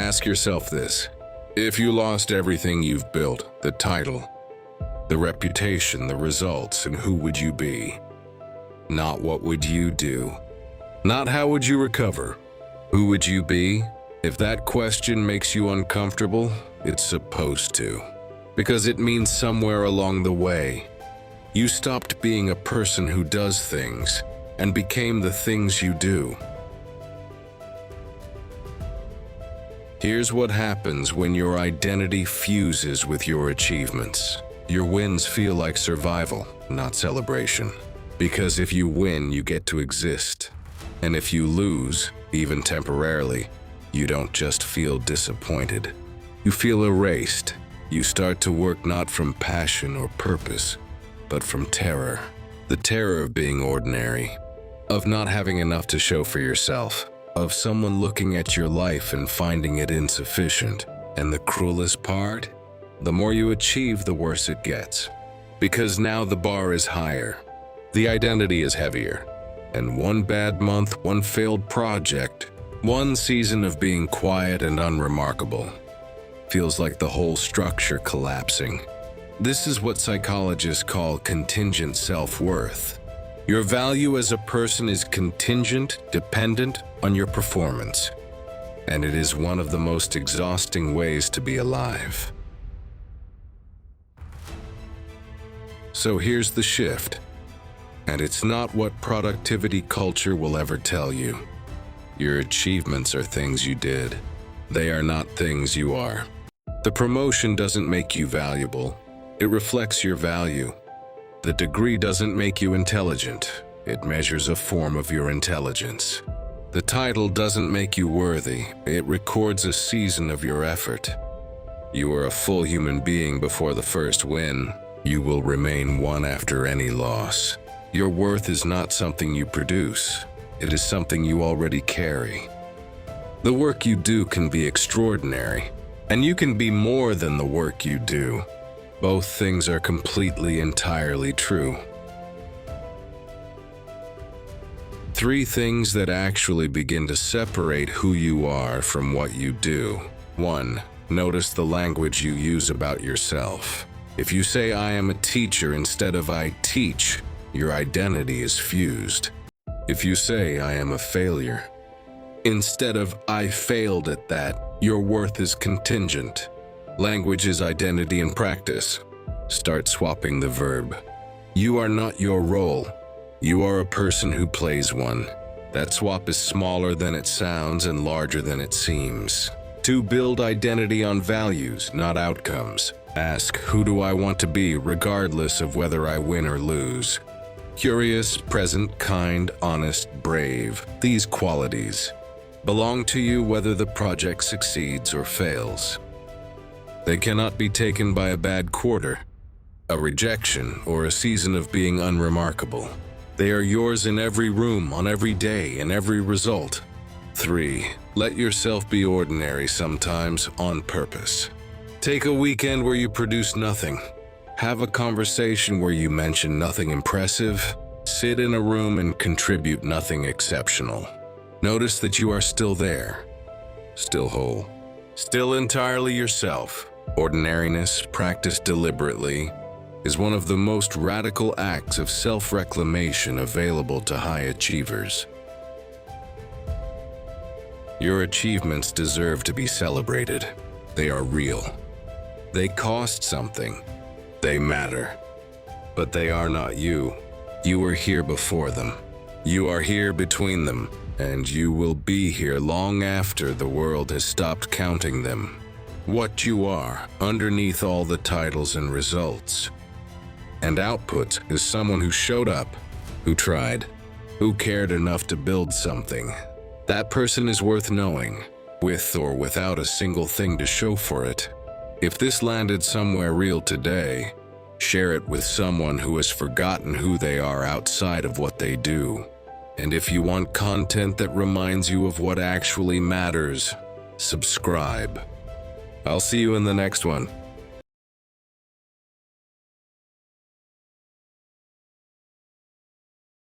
Ask yourself this. If you lost everything you've built, the title, the reputation, the results, and who would you be? Not what would you do? Not how would you recover? Who would you be? If that question makes you uncomfortable, it's supposed to. Because it means somewhere along the way, you stopped being a person who does things and became the things you do. Here's what happens when your identity fuses with your achievements. Your wins feel like survival, not celebration. Because if you win, you get to exist. And if you lose, even temporarily, you don't just feel disappointed. You feel erased. You start to work not from passion or purpose, but from terror. The terror of being ordinary, of not having enough to show for yourself, of someone looking at your life and finding it insufficient. And the cruelest part? The more you achieve, the worse it gets. Because now the bar is higher. The identity is heavier. And one bad month, one failed project, one season of being quiet and unremarkable feels like the whole structure collapsing. This is what psychologists call contingent self-worth. Your value as a person is contingent, dependent on your performance. And it is one of the most exhausting ways to be alive. So here's the shift. And it's not what productivity culture will ever tell you. Your achievements are things you did. They are not things you are. The promotion doesn't make you valuable. It reflects your value. The degree doesn't make you intelligent. It measures a form of your intelligence. The title doesn't make you worthy. It records a season of your effort. You were a full human being before the first win. You will remain one after any loss. Your worth is not something you produce. It is something you already carry. The work you do can be extraordinary, and you can be more than the work you do. Both things are completely, entirely true. 3 things that actually begin to separate who you are from what you do. 1. Notice the language you use about yourself. If you say, "I am a teacher" instead of "I teach," your identity is fused. If you say, "I am a failure," instead of "I failed at that," your worth is contingent. Language is identity and practice. Start swapping the verb. You are not your role. You are a person who plays one. That swap is smaller than it sounds and larger than it seems. 2. Build identity on values, not outcomes. Ask, who do I want to be regardless of whether I win or lose? Curious, present, kind, honest, brave. These qualities belong to you whether the project succeeds or fails. They cannot be taken by a bad quarter, a rejection, or a season of being unremarkable. They are yours in every room, on every day, in every result. 3. Let yourself be ordinary sometimes on purpose. Take a weekend where you produce nothing. Have a conversation where you mention nothing impressive. Sit in a room and contribute nothing exceptional. Notice that you are still there, still whole, still entirely yourself. Ordinariness, practiced deliberately, is one of the most radical acts of self-reclamation available to high achievers. Your achievements deserve to be celebrated. They are real. They cost something. They matter. But they are not you. You were here before them. You are here between them. And you will be here long after the world has stopped counting them. What you are, underneath all the titles and results and output, is someone who showed up, who tried, who cared enough to build something. That person is worth knowing, with or without a single thing to show for it. If this landed somewhere real today, share it with someone who has forgotten who they are outside of what they do. And if you want content that reminds you of what actually matters, subscribe. I'll see you in the next one.